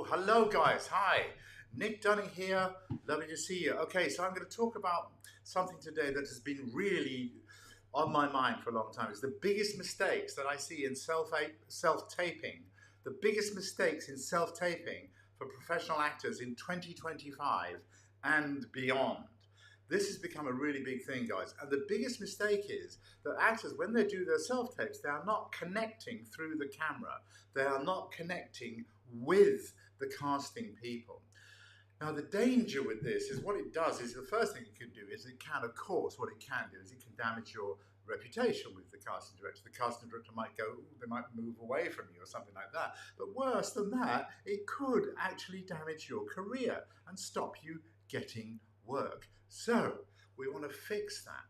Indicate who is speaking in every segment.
Speaker 1: Hello guys. Hi. Nick Dunning here. Lovely to see you. Okay, so I'm going to talk about something today that has been really on my mind for a long time. It's the biggest mistakes that I see in self-taping. The biggest mistakes in self-taping for professional actors in 2025 and beyond. This has become a really big thing, guys. And the biggest mistake is that actors, when they do their self-tapes, they are not connecting through the camera. They are not connecting with the casting people. Now, the danger with this is what it does is the first thing it can do is it can, of course, what it can do is it can damage your reputation with the casting director. The casting director might go, they might move away from you or something like that. But worse than that, it could actually damage your career and stop you getting work. So we want to fix that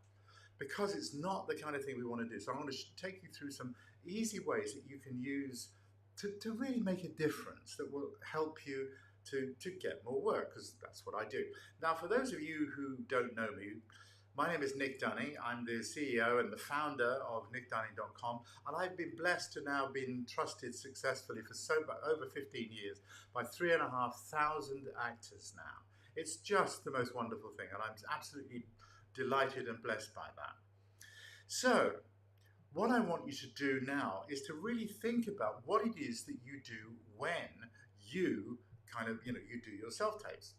Speaker 1: because it's not the kind of thing we want to do. So I want to take you through some easy ways that you can use to really make a difference that will help you to get more work, because that's what I do. Now, for those of you who don't know me, my name is Nick Dunning. I'm the CEO and the founder of nickdunning.com, and I've been blessed to now been trusted successfully for over 15 years by 3,500 actors now. It's just the most wonderful thing, and I'm absolutely delighted and blessed by that. So, what I want you to do now is to really think about what it is that you do when you you do your self-tapes.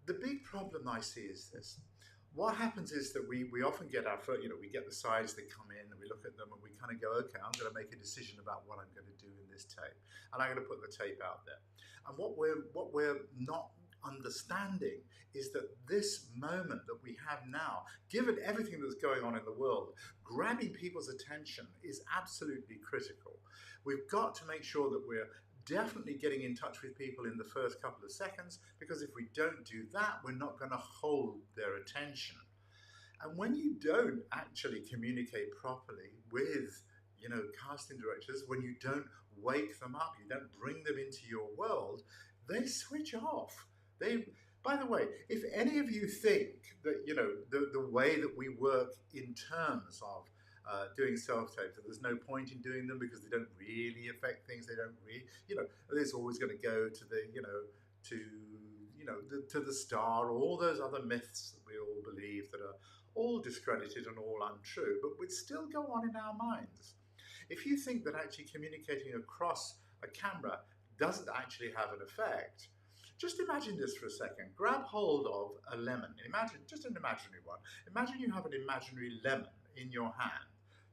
Speaker 1: The big problem I see is this. What happens is that we often get our first, we get the sides that come in and we look at them and we kind of go, okay, I'm going to make a decision about what I'm going to do in this tape. And I'm going to put the tape out there. And what we're not understanding is that this moment that we have now, given everything that's going on in the world, grabbing people's attention is absolutely critical. We've got to make sure that we're definitely getting in touch with people in the first couple of seconds, because if we don't do that, we're not going to hold their attention. And when you don't actually communicate properly with casting directors, when you don't wake them up, you don't bring them into your world, they switch off. By the way, if any of you think that the way that we work in terms of doing self-tapes, that there's no point in doing them because they don't really affect things, they don't really, it's always going to go to to the star, all those other myths that we all believe that are all discredited and all untrue, but would still go on in our minds. If you think that actually communicating across a camera doesn't actually have an effect, just imagine this for a second. Grab hold of a lemon. Imagine, just an imaginary one. Imagine you have an imaginary lemon in your hand.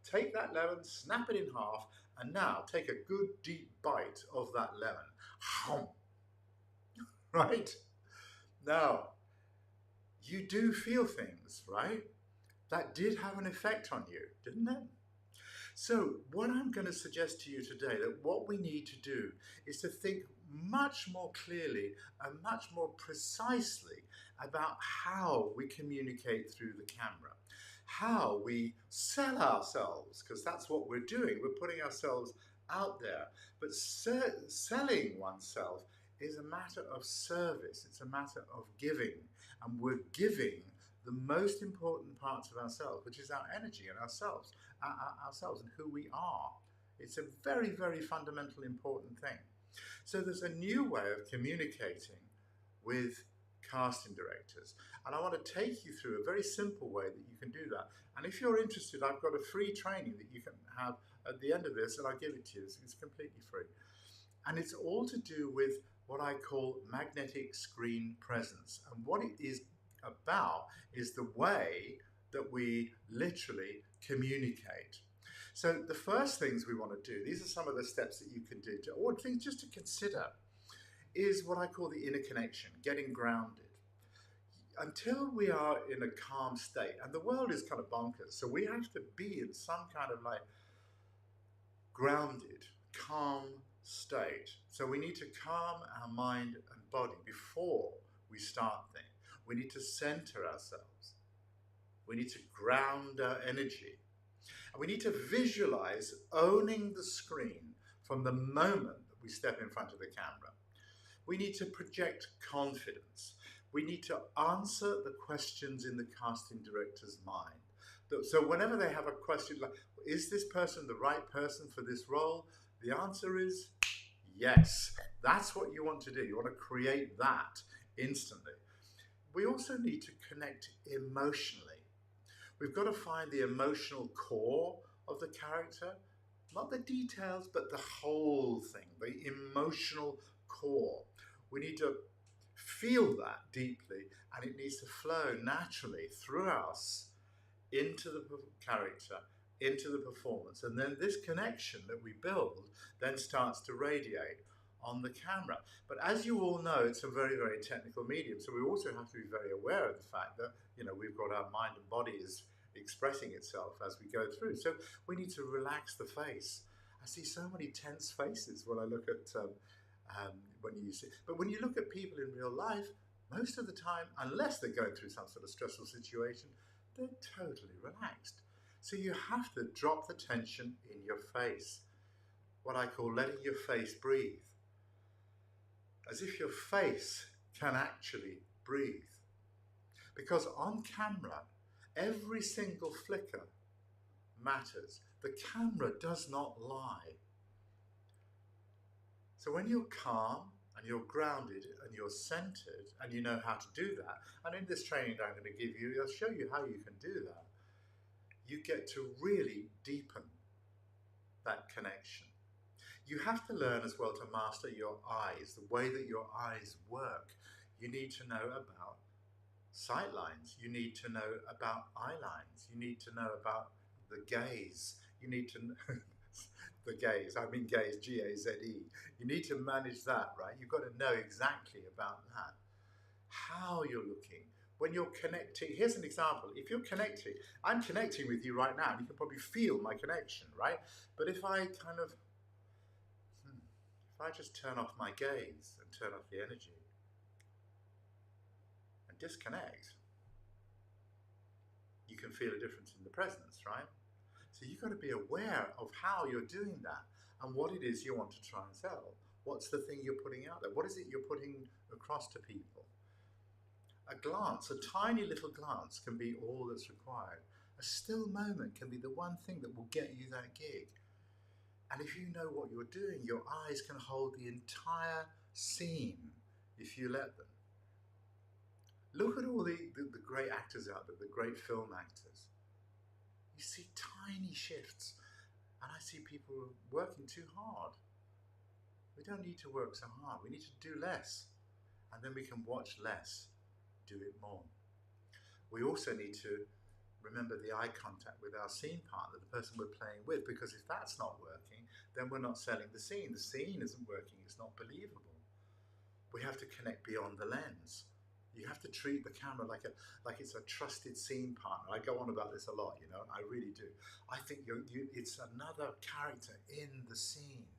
Speaker 1: Take that lemon, snap it in half, and now take a good deep bite of that lemon. Right? Now, you do feel things, right? That did have an effect on you, didn't it? So what I'm going to suggest to you today, that what we need to do is to think much more clearly and much more precisely about how we communicate through the camera, how we sell ourselves, because that's what we're doing. We're putting ourselves out there. But selling oneself is a matter of service. It's a matter of giving. And we're giving the most important parts of ourselves, which is our energy and ourselves and who we are. It's a very, very fundamental, important thing. So there's a new way of communicating with casting directors. And I want to take you through a very simple way that you can do that. And if you're interested, I've got a free training that you can have at the end of this, and I'll give it to you. It's completely free. And it's all to do with what I call magnetic screen presence. And what it is about is the way that we literally communicate. So the first things we want to do, these are some of the steps that you can do, or things just to consider, is what I call the inner connection, getting grounded. Until we are in a calm state, and the world is kind of bonkers, so we have to be in some kind of grounded, calm state. So we need to calm our mind and body before we start things. We need to center ourselves. We need to ground our energy. And we need to visualize owning the screen from the moment that we step in front of the camera. We need to project confidence. We need to answer the questions in the casting director's mind. So whenever they have a question like, is this person the right person for this role? The answer is Yes, that's what you want to do. You want to create that instantly. We also need to connect emotionally. We've got to find the emotional core of the character, not the details, but the whole thing, the emotional core. We need to feel that deeply, and it needs to flow naturally through us into the character, into the performance. And then this connection that we build then starts to radiate on the camera. But as you all know, it's a very, very technical medium. So we also have to be very aware of the fact that, we've got our mind and body is expressing itself as we go through. So we need to relax the face. I see so many tense faces when I look at when you see. But when you look at people in real life, most of the time, unless they're going through some sort of stressful situation, they're totally relaxed. So you have to drop the tension in your face. What I call letting your face breathe. As if your face can actually breathe. Because on camera, every single flicker matters. The camera does not lie. So when you're calm and you're grounded and you're centered and you know how to do that, and in this training that I'm going to give you, I'll show you how you can do that, you get to really deepen that connection. You have to learn as well to master your eyes, the way that your eyes work. You need to know about sight lines. You need to know about eye lines. You need to know about the gaze. You need to know the gaze. I mean gaze, G-A-Z-E. You need to manage that, right? You've got to know exactly about that. How you're looking. When you're connecting, here's an example. If you're connecting, I'm connecting with you right now, and you can probably feel my connection, right? But if I if I just turn off my gaze and turn off the energy and disconnect, you can feel a difference in the presence, right? So you've got to be aware of how you're doing that and what it is you want to try and sell. What's the thing you're putting out there? What is it you're putting across to people? A glance, a tiny little glance can be all that's required. A still moment can be the one thing that will get you that gig. And if you know what you're doing, your eyes can hold the entire scene if you let them. Look at all the great actors out there, the great film actors. You see tiny shifts, and I see people working too hard. We don't need to work so hard. We need to do less, and then we can watch less, do it more. We also need to remember the eye contact with our scene partner, the person we're playing with, because if that's not working, then we're not selling the scene. The scene isn't working, it's not believable. We have to connect beyond the lens. You have to treat the camera like it's a trusted scene partner. I go on about this a lot, I really do. I think it's another character in the scene.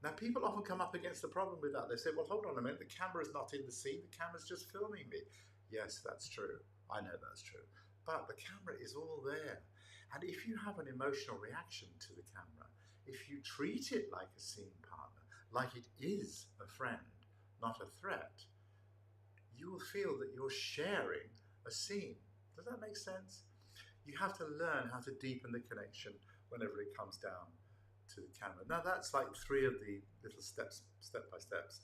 Speaker 1: Now, people often come up against the problem with that. They say, well, hold on a minute, the camera's not in the scene, the camera's just filming me. Yes, that's true. I know that's true. But the camera is all there. And if you have an emotional reaction to the camera, if you treat it like a scene partner, like it is a friend, not a threat, you will feel that you're sharing a scene. Does that make sense? You have to learn how to deepen the connection whenever it comes down to the camera. Now that's like 3 of the little steps, step by steps.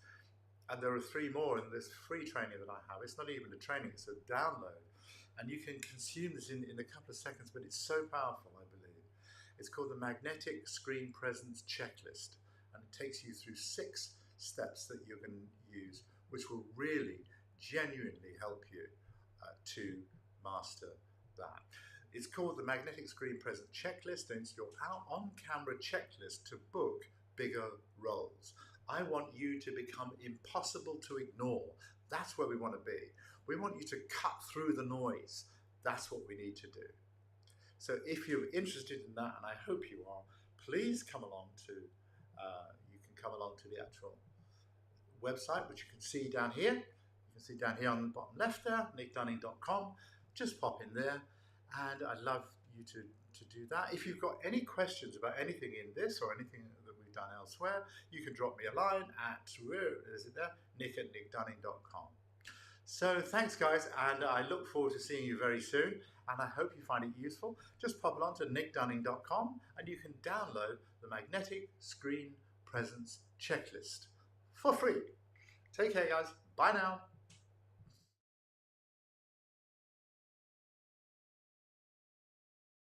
Speaker 1: And there are 3 more in this free training that I have. It's not even a training, it's a download. And you can consume this in a couple of seconds, but it's so powerful, I believe. It's called the Magnetic Screen Presence Checklist. And it takes you through 6 steps that you can use, which will really genuinely help you to master that. It's called the Magnetic Screen Presence Checklist, and it's your on-camera checklist to book bigger roles. I want you to become impossible to ignore. That's where we want to be. We want you to cut through the noise. That's what we need to do. So if you're interested in that, and I hope you are, please come along to, you can come along to the actual website, which you can see down here. You can see down here on the bottom left there, nickdunning.com. Just pop in there, and I'd love you to do that. If you've got any questions about anything in this or anything that we've done elsewhere, you can drop me a line at, where is it there? nick@nickdunning.com. So thanks guys, and I look forward to seeing you very soon, and I hope you find it useful. Just pop along to nickdunning.com and you can download the Magnetic Screen presence checklist for free. Take care, guys. Bye now.